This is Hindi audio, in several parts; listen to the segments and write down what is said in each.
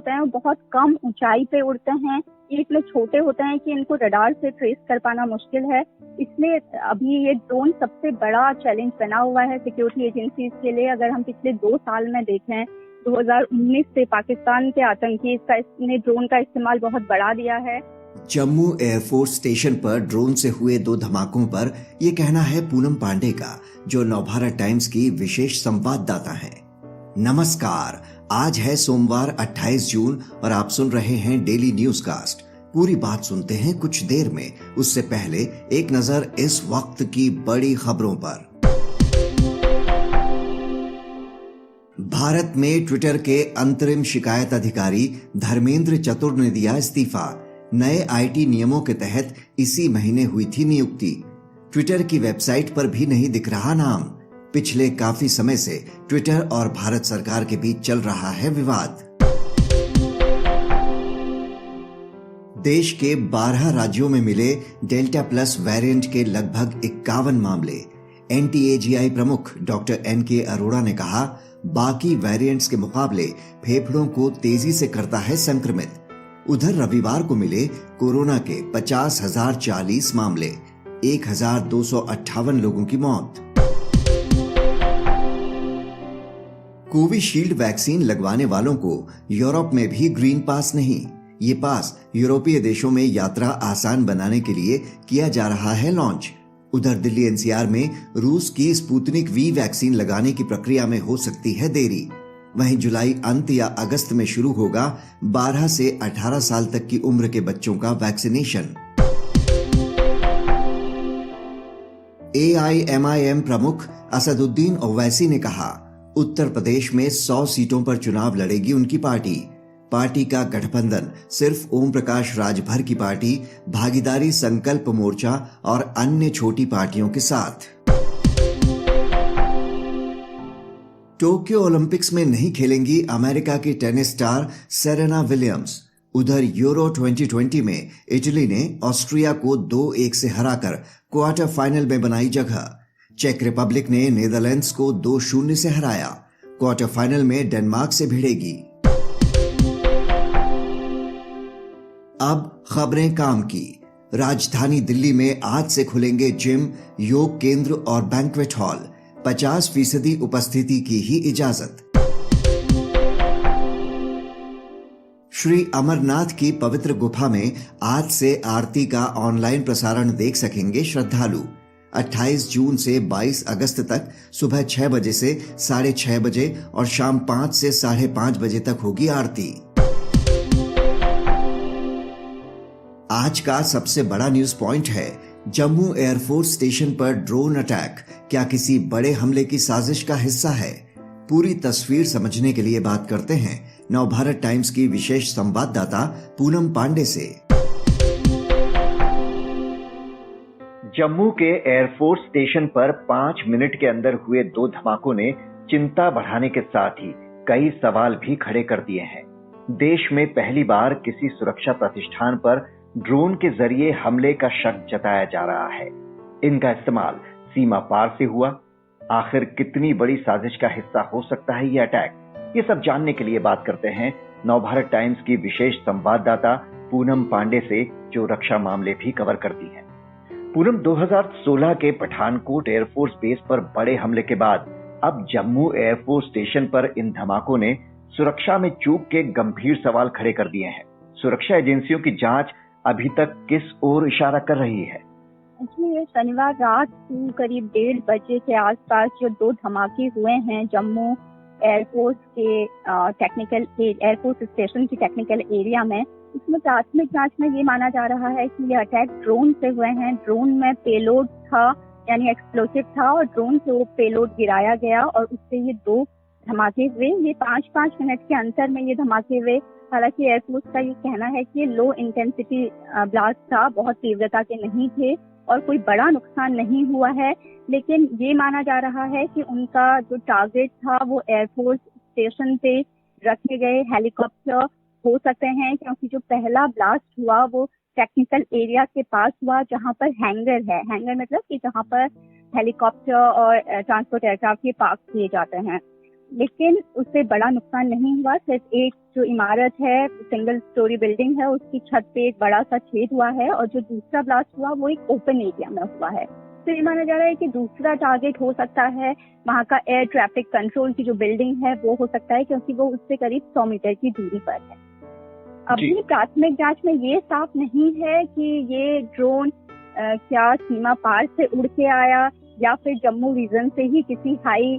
होते हैं वो बहुत कम ऊंचाई पे उड़ते हैं, ये इतने छोटे होते हैं कि इनको रडार से ट्रेस कर पाना मुश्किल है। इसलिए अभी ये ड्रोन सबसे बड़ा चैलेंज बना हुआ है सिक्योरिटी एजेंसीज के लिए। अगर हम पिछले 2 साल में देखें, 2019 से पाकिस्तान के आतंकी ने ड्रोन का इस्तेमाल बहुत बढ़ा दिया है। जम्मू एयरफोर्स स्टेशन पर ड्रोन से हुए 2 धमाकों पर ये कहना है पूनम पांडे का, जो नवभारत टाइम्स की विशेष संवाददाता हैं। नमस्कार, आज है सोमवार 28 जून और आप सुन रहे हैं डेली न्यूज कास्ट। पूरी बात सुनते हैं कुछ देर में, उससे पहले एक नजर इस वक्त की बड़ी खबरों पर। भारत में ट्विटर के अंतरिम शिकायत अधिकारी धर्मेंद्र चतुर ने दिया इस्तीफा। नए आईटी नियमों के तहत इसी महीने हुई थी नियुक्ति। ट्विटर की वेबसाइट पर भी नहीं दिख रहा नाम। पिछले काफी समय से ट्विटर और भारत सरकार के बीच चल रहा है विवाद। देश के 12 राज्यों में मिले डेल्टा प्लस वेरिएंट के लगभग 51 मामले। एनटीएजीआई प्रमुख डॉक्टर एनके अरोड़ा ने कहा, बाकी वेरिएंट्स के मुकाबले फेफड़ों को तेजी से करता है संक्रमित। उधर रविवार को मिले कोरोना के 50,040 मामले, 1,258 लोगों की मौत। कोविशील्ड वैक्सीन लगवाने वालों को यूरोप में भी ग्रीन पास नहीं। ये पास यूरोपीय देशों में यात्रा आसान बनाने के लिए किया जा रहा है लॉन्च। उधर दिल्ली एनसीआर में रूस की स्पुतनिक वी वैक्सीन लगाने की प्रक्रिया में हो सकती है देरी। वहीं जुलाई अंत या अगस्त में शुरू होगा 12 से 18 साल तक की उम्र के बच्चों का वैक्सीनेशन। एआईएमआईएम प्रमुख असदुद्दीन ओवैसी ने कहा, उत्तर प्रदेश में 100 सीटों पर चुनाव लड़ेगी उनकी पार्टी। पार्टी का गठबंधन सिर्फ ओम प्रकाश राजभर की पार्टी, भागीदारी संकल्प मोर्चा और अन्य छोटी पार्टियों के साथ। टोक्यो ओलंपिक्स में नहीं खेलेंगी अमेरिका की टेनिस स्टार सेरेना विलियम्स। उधर यूरो 2020 में इटली ने ऑस्ट्रिया को 2-1 से हराकर क्वार्टर फाइनल में बनाई जगह। चेक रिपब्लिक ने नीदरलैंड्स को 2-0 से हराया। क्वार्टर फाइनल में डेनमार्क से भिड़ेगी। अब खबरें काम की। राजधानी दिल्ली में आज से खुलेंगे जिम, योग केंद्र और बैंक्वेट हॉल। 50% उपस्थिति की ही इजाजत। श्री अमरनाथ की पवित्र गुफा में आज से आरती का ऑनलाइन प्रसारण देख सकेंगे श्रद्धालु। 28 जून से 22 अगस्त तक सुबह 6 बजे से 6:30 बजे और शाम 5 से 5:30 बजे तक होगी आरती। आज का सबसे बड़ा न्यूज पॉइंट है जम्मू एयरफोर्स स्टेशन पर ड्रोन अटैक। क्या किसी बड़े हमले की साजिश का हिस्सा है? पूरी तस्वीर समझने के लिए बात करते हैं नवभारत टाइम्स की विशेष संवाददाता पूनम पांडे से। जम्मू के एयरफोर्स स्टेशन पर 5 मिनट के अंदर हुए 2 धमाकों ने चिंता बढ़ाने के साथ ही कई सवाल भी खड़े कर दिए हैं। देश में पहली बार किसी सुरक्षा प्रतिष्ठान पर ड्रोन के जरिए हमले का शक जताया जा रहा है। इनका इस्तेमाल सीमा पार से हुआ। आखिर कितनी बड़ी साजिश का हिस्सा हो सकता है ये अटैक? ये सब जानने के लिए बात करते हैं नवभारत टाइम्स की विशेष संवाददाता पूनम पांडे से, जो रक्षा मामले भी कवर करती है। पूनम, 2016 के पठानकोट एयरफोर्स बेस पर बड़े हमले के बाद अब जम्मू एयरफोर्स स्टेशन पर इन धमाकों ने सुरक्षा में चूक के गंभीर सवाल खड़े कर दिए हैं। सुरक्षा एजेंसियों की जांच अभी तक किस ओर इशारा कर रही है? ये शनिवार रात को करीब 1:30 बजे के आसपास जो 2 धमाके हुए हैं जम्मू एयरफोर्स के एयरफोर्स स्टेशन की टेक्निकल एरिया में, इसमें प्राथमिक जांच में ये माना जा रहा है कि ये अटैक ड्रोन से हुए हैं। ड्रोन में पेलोड था, यानी एक्सप्लोसिव था, और ड्रोन से वो पेलोड गिराया गया और उससे ये 2 धमाके हुए। ये 5-5 मिनट के अंतर में ये धमाके हुए। हालांकि एयरफोर्स का ये कहना है कि लो इंटेंसिटी ब्लास्ट था, बहुत तीव्रता के नहीं थे और कोई बड़ा नुकसान नहीं हुआ है। लेकिन ये माना जा रहा है कि उनका जो टारगेट था वो एयरफोर्स स्टेशन पे रखे गए हेलीकॉप्टर हो सकते हैं, क्योंकि जो पहला ब्लास्ट हुआ वो टेक्निकल एरिया के पास हुआ जहां पर हैंगर है। हैंगर मतलब कि जहां पर हेलीकॉप्टर और ट्रांसपोर्ट एयरक्राफ्ट ये पार्क किए जाते हैं। लेकिन उससे बड़ा नुकसान नहीं हुआ। सिर्फ एक जो इमारत है, सिंगल स्टोरी बिल्डिंग है, उसकी छत पे एक बड़ा सा छेद हुआ है, और जो दूसरा ब्लास्ट हुआ वो एक ओपन एरिया में हुआ है। तो ये माना जा रहा है कि दूसरा टारगेट हो सकता है वहाँ का एयर ट्रैफिक कंट्रोल की जो बिल्डिंग है वो हो सकता है, क्योंकि वो उससे करीब 100 मीटर की दूरी पर है। अभी प्राथमिक जांच में ये साफ नहीं है कि ये ड्रोन क्या सीमा पार से उड़ के आया या फिर जम्मू रीजन से ही किसी हाई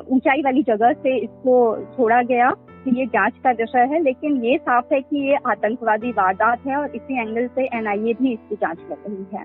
ऊंचाई वाली जगह से इसको छोड़ा गया, कि ये जांच का विषय है। लेकिन ये साफ है कि ये आतंकवादी वारदात है और इसी एंगल से एनआईए भी इसकी जांच कर रही है।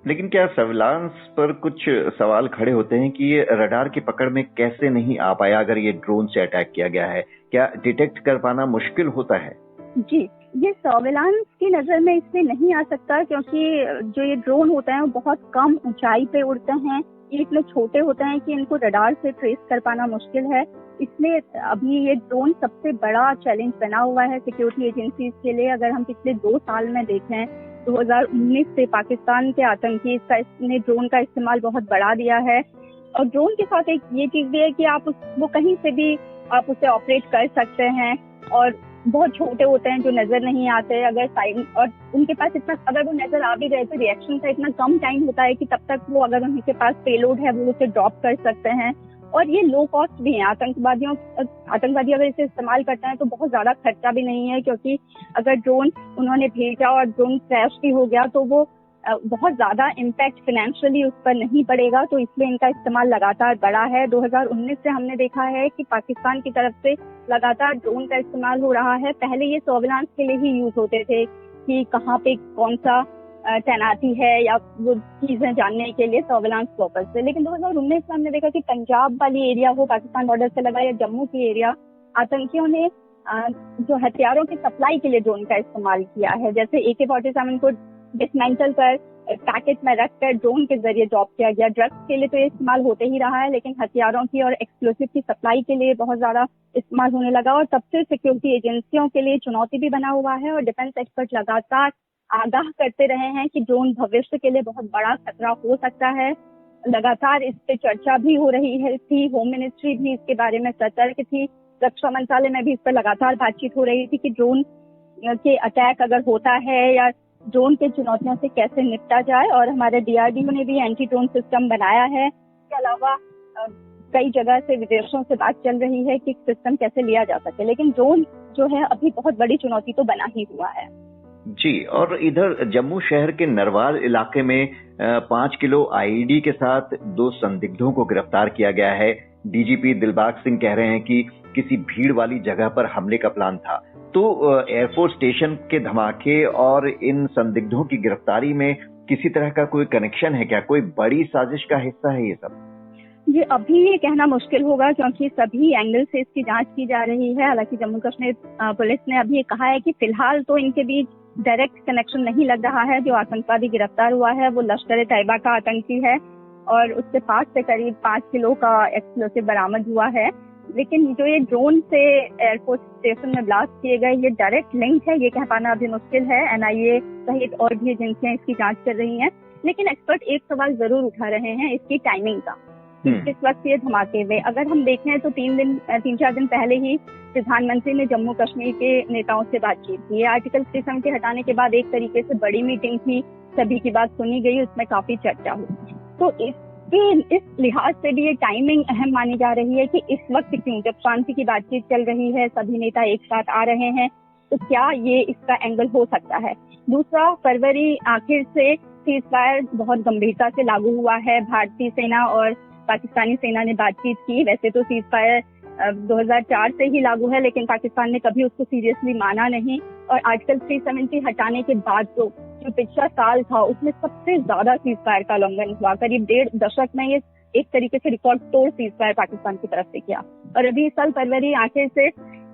लेकिन क्या सर्विलांस पर कुछ सवाल खड़े होते हैं कि ये रडार की पकड़ में कैसे नहीं आ पाया अगर ये ड्रोन से अटैक किया गया है? क्या डिटेक्ट कर पाना मुश्किल होता है? जी, ये सर्विलांस की नजर में इसमें नहीं आ सकता, क्योंकि जो ये ड्रोन होते हैं वो बहुत कम ऊंचाई पे उड़ते हैं, ये इतने छोटे होते हैं कि इनको रडार से ट्रेस कर पाना मुश्किल है। इसलिए अभी ये ड्रोन सबसे बड़ा चैलेंज बना हुआ है सिक्योरिटी एजेंसीज के लिए। अगर हम पिछले 2 साल में देखें, 2019 से पाकिस्तान के आतंकी ने ड्रोन का इस्तेमाल बहुत बढ़ा दिया है। और ड्रोन के साथ एक ये चीज भी है कि आप वो कहीं से भी आप उसे ऑपरेट कर सकते हैं, और बहुत छोटे होते हैं जो नजर नहीं आते। अगर साइड और उनके पास इतना, अगर वो नजर आ भी गए तो रिएक्शन का इतना कम टाइम होता है कि तब तक वो, अगर उनके पास पेलोड है, वो उसे ड्रॉप कर सकते हैं। और ये लो कॉस्ट भी है। आतंकवादी अगर इसे इस्तेमाल करते हैं तो बहुत ज्यादा खर्चा भी नहीं है, क्योंकि अगर ड्रोन उन्होंने भेजा और ड्रोन क्रैश भी हो गया तो वो बहुत ज्यादा इम्पैक्ट फाइनेंशियली उस पर नहीं पड़ेगा। तो इसलिए इनका इस्तेमाल लगातार बढ़ा है। 2019 से हमने देखा है कि पाकिस्तान की तरफ से लगातार ड्रोन का इस्तेमाल हो रहा है। पहले ये सर्विलांस के लिए ही यूज होते थे कि कहाँ पे कौन सा तैनाती है या वो चीजें जानने के लिए सर्विलांस पर्पज से। लेकिन 2019 में हमने देखा कि पंजाब वाली एरिया हो, पाकिस्तान बॉर्डर से लगा, या जम्मू की एरिया, आतंकियों ने जो हथियारों की सप्लाई के लिए ड्रोन का इस्तेमाल किया है। जैसे AK-47 को डिसमेंटल कर पैकेट में रखकर ड्रोन के जरिए ड्रॉप किया गया। ड्रग्स के लिए तो ये इस्तेमाल होते ही रहा है, लेकिन हथियारों की और एक्सप्लोसिव की सप्लाई के लिए बहुत ज्यादा इस्तेमाल होने लगा। और तब से सिक्योरिटी एजेंसियों के लिए चुनौती भी बना हुआ है, और डिफेंस एक्सपर्ट लगातार आगाह करते रहे हैं कि ड्रोन भविष्य के लिए बहुत बड़ा खतरा हो सकता है। लगातार इस पे चर्चा भी हो रही थी, होम मिनिस्ट्री भी इसके बारे में सतर्क थी, रक्षा मंत्रालय में भी इस पर लगातार बातचीत हो रही थी कि ड्रोन के अटैक अगर होता है या ड्रोन के चुनौतियों से कैसे निपटा जाए। और हमारे DRDO ने भी एंटी ड्रोन सिस्टम बनाया है। इसके अलावा कई जगह से विदेशों से बात चल रही है कि सिस्टम कैसे लिया जा सके। लेकिन ड्रोन जो है अभी बहुत बड़ी चुनौती तो बना ही हुआ है। जी, और इधर जम्मू शहर के नरवार इलाके में 5 किलो IED के साथ 2 संदिग्धों को गिरफ्तार किया गया है। DGP दिलबाग सिंह कह रहे हैं कि किसी भीड़ वाली जगह पर हमले का प्लान था। तो एयरफोर्स स्टेशन के धमाके और इन संदिग्धों की गिरफ्तारी में किसी तरह का कोई कनेक्शन है क्या? कोई बड़ी साजिश का हिस्सा है ये सब? ये अभी ये कहना मुश्किल होगा, क्योंकि सभी एंगल से इसकी जांच की जा रही है। हालांकि जम्मू कश्मीर पुलिस ने अभी ये कहा है कि फिलहाल तो इनके बीच डायरेक्ट कनेक्शन नहीं लग रहा है। जो आतंकवादी गिरफ्तार हुआ है वो लश्कर-ए-तैयबा का आतंकी है, और उसके पास से करीब 5 किलो का एक्सप्लोसिव बरामद हुआ है। लेकिन जो ये ड्रोन से एयरफोर्स स्टेशन में ब्लास्ट किए गए, ये डायरेक्ट लिंक है, ये कह पाना अभी मुश्किल है। NIA सहित और भी एजेंसियां इसकी जांच कर रही हैं। लेकिन एक्सपर्ट एक सवाल जरूर उठा रहे हैं इसकी टाइमिंग का, किस वक्त ये धमाके हुए। अगर हम देखें तो 3-4 दिन पहले ही प्रधानमंत्री ने जम्मू कश्मीर के नेताओं से बातचीत की। आर्टिकल 370 हटाने के बाद एक तरीके से बड़ी मीटिंग थी, सभी की बात सुनी गई, उसमें काफी चर्चा हुई। तो इस लिहाज से भी ये टाइमिंग अहम मानी जा रही है कि इस वक्त क्यों, जब शांति की बातचीत चल रही है, सभी नेता एक साथ आ रहे हैं, तो क्या ये इसका एंगल हो सकता है। दूसरा, फरवरी आखिर से सीजफायर बहुत गंभीरता से लागू हुआ है। भारतीय सेना और पाकिस्तानी सेना ने बातचीत की। वैसे तो सीजफायर 2004 से ही लागू है, लेकिन पाकिस्तान ने कभी उसको सीरियसली माना नहीं। और आर्टिकल 370 हटाने के बाद जो पिछला साल था उसमें सबसे ज्यादा सीजफायर का उल्लंघन हुआ। करीब 1.5 दशक में ये एक तरीके से रिकॉर्ड तोड़ सीजफायर पाकिस्तान की तरफ से किया। और अभी इस साल फरवरी आखिर से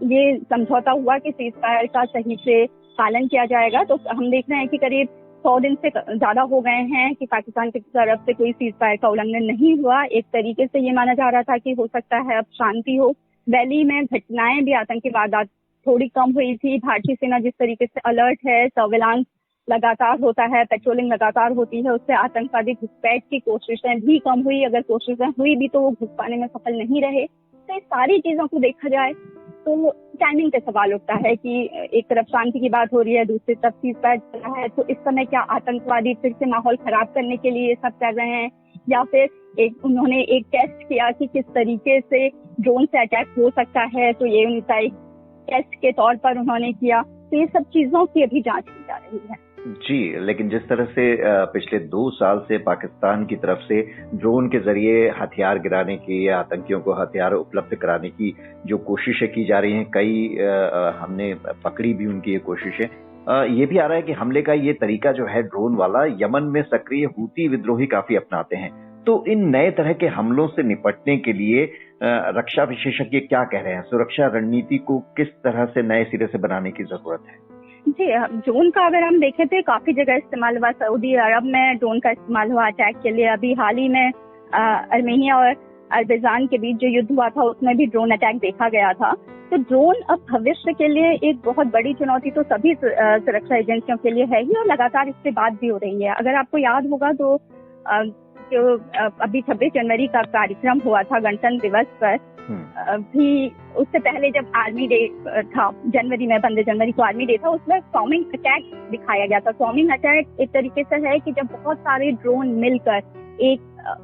ये समझौता हुआ कि सीजफायर का सही से पालन किया जाएगा। तो हम देख रहे हैं कि करीब 100 दिन से ज्यादा हो गए हैं कि पाकिस्तान की तरफ से कोई सीजफायर का उल्लंघन नहीं हुआ। एक तरीके से ये माना जा रहा था कि हो सकता है अब शांति हो। वैली में घटनाएं भी, आतंकी वारदात थोड़ी कम हुई थी। भारतीय सेना जिस तरीके से अलर्ट है, सर्विलांस लगातार होता है, पेट्रोलिंग लगातार होती है, उससे आतंकवादी घुसपैठ की कोशिशें भी कम हुई। अगर कोशिशें हुई भी तो वो घुस पाने में सफल नहीं रहे। से सारी चीजों को देखा जाए तो टाइमिंग पे सवाल उठता है कि एक तरफ शांति की बात हो रही है, दूसरी तरफ सीज़फायर चल रहा है, तो इस समय क्या आतंकवादी फिर से माहौल खराब करने के लिए ये सब कर रहे हैं, या फिर उन्होंने एक टेस्ट किया कि किस तरीके से ड्रोन से अटैक हो सकता है, तो ये उनका एक टेस्ट के तौर पर उन्होंने किया। तो ये सब चीजों की अभी जांच की जा रही है। जी, लेकिन जिस तरह से पिछले 2 साल से पाकिस्तान की तरफ से ड्रोन के जरिए हथियार गिराने की या आतंकियों को हथियार उपलब्ध कराने की जो कोशिशें की जा रही हैं, कई हमने पकड़ी भी उनकी ये कोशिशें। ये भी आ रहा है कि हमले का ये तरीका जो है ड्रोन वाला, यमन में सक्रिय हूती विद्रोही काफी अपनाते हैं। तो इन नए तरह के हमलों से निपटने के लिए रक्षा विशेषज्ञ क्या कह रहे हैं? सुरक्षा रणनीति को किस तरह से नए सिरे से बनाने की जरूरत है? जी, ड्रोन का अगर हम देखें तो काफी जगह इस्तेमाल हुआ। सऊदी अरब में ड्रोन का इस्तेमाल हुआ अटैक के लिए। अभी हाल ही में अर्मेनिया और अजरबैजान के बीच जो युद्ध हुआ था उसमें भी ड्रोन अटैक देखा गया था। तो ड्रोन अब भविष्य के लिए एक बहुत बड़ी चुनौती तो सभी सुरक्षा एजेंसियों के लिए है ही, और लगातार इस पे बात भी हो रही है। अगर आपको याद होगा तो जो अभी 26 जनवरी का कार्यक्रम हुआ था गणतंत्र दिवस पर, भी उससे पहले जब आर्मी डे था जनवरी में, 15 जनवरी को आर्मी डे था, उसमें स्टॉर्मिंग अटैक दिखाया गया था। स्टॉर्मिंग अटैक एक तरीके से है कि जब बहुत सारे ड्रोन मिलकर एक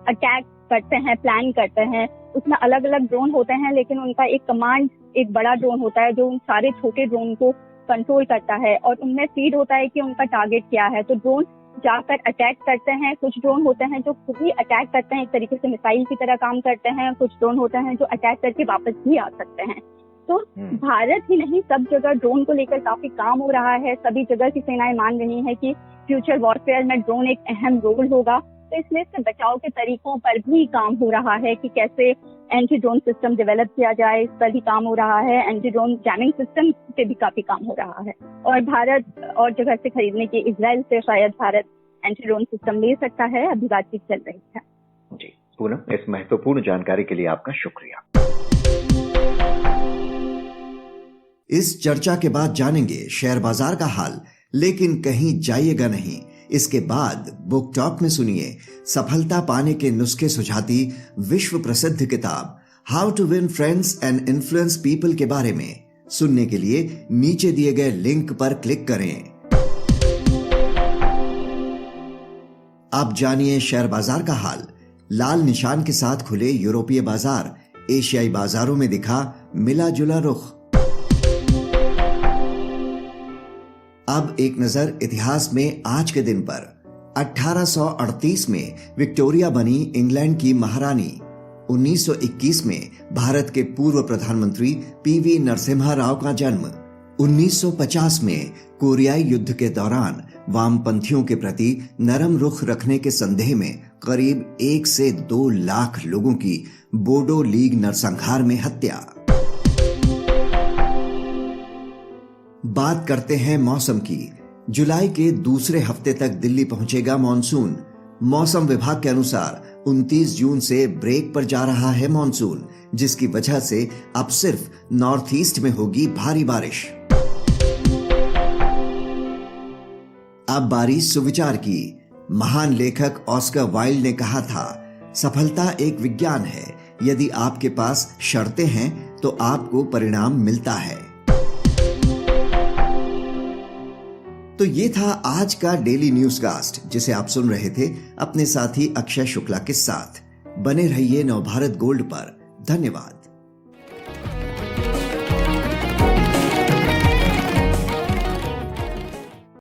अटैक करते हैं, प्लान करते हैं। उसमें अलग अलग ड्रोन होते हैं, लेकिन उनका एक कमांड, एक बड़ा ड्रोन होता है जो उन सारे छोटे ड्रोन को कंट्रोल करता है, और उनमें फीड होता है कि उनका टारगेट क्या है। तो ड्रोन जाकर अटैक करते हैं। कुछ ड्रोन होते हैं जो खुद ही अटैक करते हैं, एक तरीके से मिसाइल की तरह काम करते हैं। कुछ ड्रोन होते हैं जो अटैक करके वापस भी आ सकते हैं। तो भारत ही नहीं, सब जगह ड्रोन को लेकर काफी काम हो रहा है। सभी जगह की सेनाएं मान रही हैं कि फ्यूचर वॉरफेयर में ड्रोन एक अहम रोल होगा। तो इसलिए इससे बचाव के तरीकों पर भी काम हो रहा है कि कैसे एंटी ड्रोन सिस्टम डेवलप किया जाए, इस पर भी काम हो रहा है। एंटी ड्रोन जैमिंग सिस्टम पे भी काफी काम हो रहा है, और भारत और जगह से खरीदने की इजराइल से शायद भारत एंटी ड्रोन सिस्टम ले सकता है। अभी बातचीत चल रही है। जी पूनम, इस महत्वपूर्ण जानकारी के लिए आपका शुक्रिया। इस चर्चा के बाद जानेंगे शेयर बाजार का हाल, लेकिन कहीं जाइएगा नहीं। इसके बाद बुक टॉक में सुनिए सफलता पाने के नुस्खे सुझाती विश्व प्रसिद्ध किताब how to win friends and influence people के बारे में। सुनने के लिए नीचे दिए गए लिंक पर क्लिक करें। अब जानिए शेयर बाजार का हाल। लाल निशान के साथ खुले यूरोपीय बाजार, एशियाई बाजारों में दिखा मिला जुला रुख। अब एक नजर इतिहास में आज के दिन पर। 1838 में विक्टोरिया बनी इंग्लैंड की महारानी। 1921 में भारत के पूर्व प्रधानमंत्री पीवी नरसिम्हा राव का जन्म। 1950 में कोरियाई युद्ध के दौरान वामपंथियों के प्रति नरम रुख रखने के संदेह में करीब 1 से 2 लाख लोगों की बोडो लीग नरसंहार में हत्या। बात करते हैं मौसम की। जुलाई के दूसरे हफ्ते तक दिल्ली पहुंचेगा मॉनसून। मौसम विभाग के अनुसार 29 जून से ब्रेक पर जा रहा है मॉनसून, जिसकी वजह से अब सिर्फ नॉर्थ ईस्ट में होगी भारी बारिश। अब बारी सुविचार की। महान लेखक ऑस्कर वाइल्ड ने कहा था, सफलता एक विज्ञान है। यदि आपके पास शर्तें हैं तो आपको परिणाम मिलता है। तो ये था आज का डेली न्यूज कास्ट, जिसे आप सुन रहे थे अपने साथी अक्षय शुक्ला के साथ। बने रहिए नवभारत गोल्ड पर। धन्यवाद।